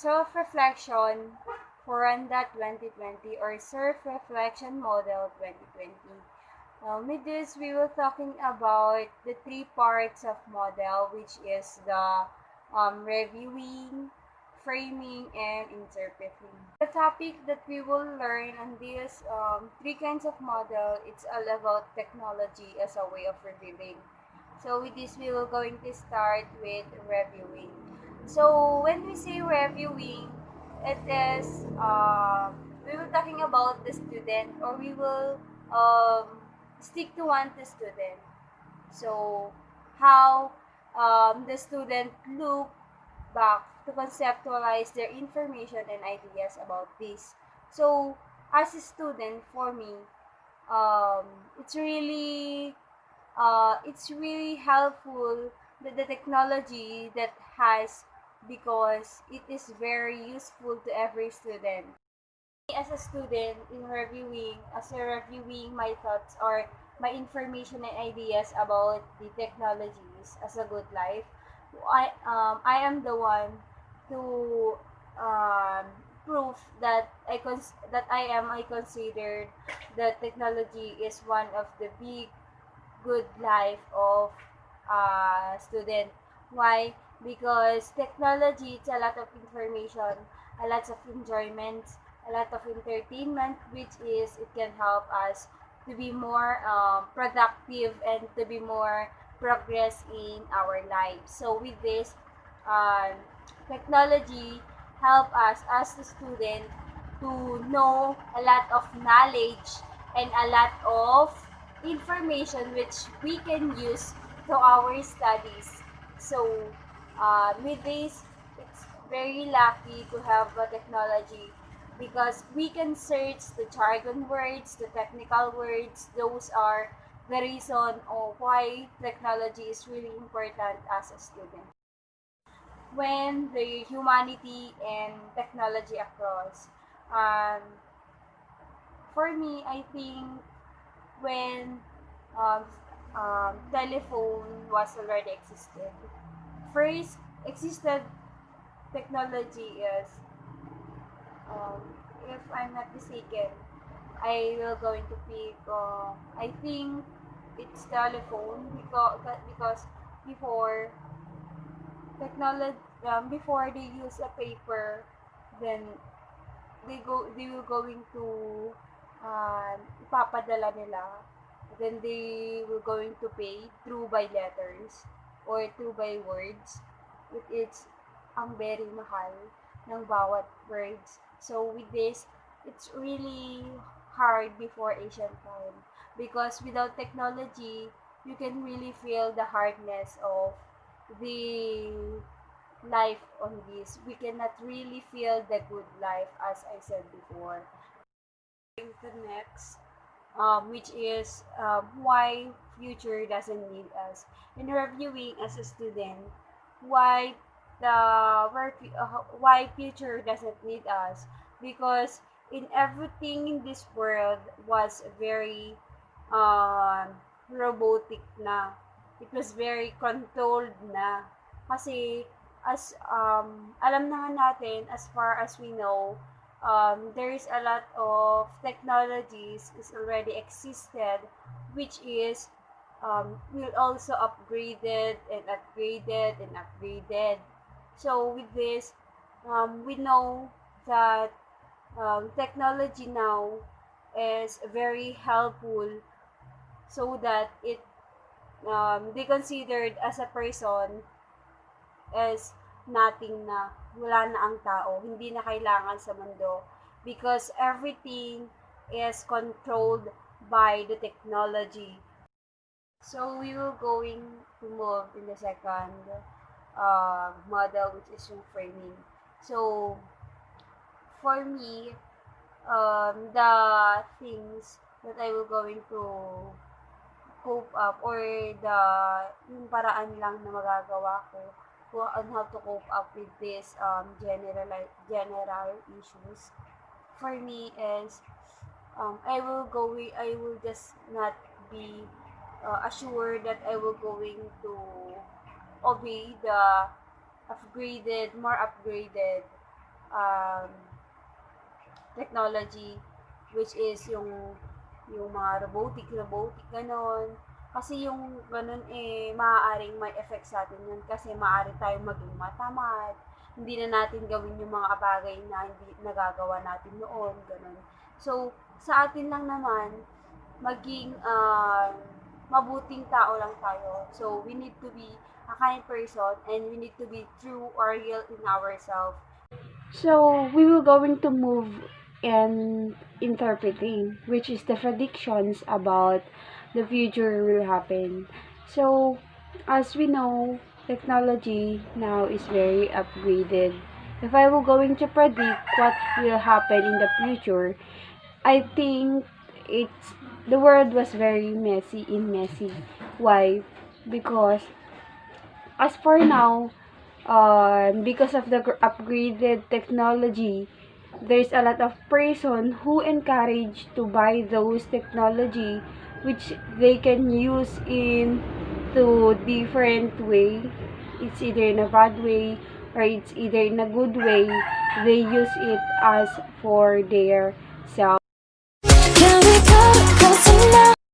Self-reflection for Randa 2020 or Self-Reflection Model 2020. With this, we will talking about the three parts of model, which is the reviewing, framing, and interpreting. The topic that we will learn on these three kinds of model, it's all about technology as a way of reviewing. So with this, we will going to start with reviewing. So when we say reviewing, it is we will talking about the student, or we will stick to one the student. So how the student look back to conceptualize their information and ideas about this. So as a student, for me, um, it's really it's really helpful that the technology that has, because it is very useful to every student. As a student in reviewing, as a reviewing my thoughts or my information and ideas about the technologies as a good life, I am the one to um, prove that I considered that technology is one of the big good life of student. Why? Because technology, it's a lot of information, a lot of enjoyment, a lot of entertainment, which is it can help us to be more productive and to be more progress in our lives. So with this, um, technology help us as the student to know a lot of knowledge and a lot of information which we can use to our studies. So with this, it's very lucky to have a technology because we can search the jargon words, the technical words. Those are the reason of why technology is really important as a student. When the humanity and technology across, um, for me, I think when um, telephone was already existed. First existed technology is, um, if I'm not mistaken, I will going to pick, I think it's telephone because before technology, before they use a paper, then they will going to ipapadala nila, then they will going to pay through by letters or through by words. It's ang very mahal ng bawat words. So with this, it's really hard before Asian time because without technology, you can really feel the hardness of the life on this. We cannot really feel the good life, as I said before. The next, which is why future doesn't need us. In reviewing as a student, why why future doesn't need us, because in everything in this world was very um, robotic na. It was very controlled na. Kasi as alam na nga natin, as far as we know, there is a lot of technologies is already existed, which is will also upgraded and upgraded and upgraded. So with this, we know that technology now is very helpful, so that it they considered as a person as nothing na, wala na ang tao, hindi na kailangan sa mundo because everything is controlled by the technology. So we will going to move in the second model, which is yung framing. So for me, the things that I will going to cope up, or the yung paraan lang na magagawa ko on how to cope up with this general issues for me is, I will just not be assured that I will going to obey the more upgraded um, technology, which is yung mga robotic, ganon. Kasi yung ganon maaaring may effect sa atin yun kasi maaari tayong maging matamad, hindi na natin gawin yung mga bagay na hindi nagagawa natin noon, ganon. So, sa atin lang naman, maging mabuting tao lang tayo. So, we need to be a kind person and we need to be true or real in ourselves. So, we will going to move in interpreting, which is the predictions about the future will happen. So, as we know, technology now is very upgraded. If I were going to predict what will happen in the future, I think it's the world was very messy. Why? Because as for now, because of the upgraded technology, there's a lot of person who encourage to buy those technology which they can use in to different way. It's either in a bad way or it's either in a good way. They use it as for their self. Can we go tonight?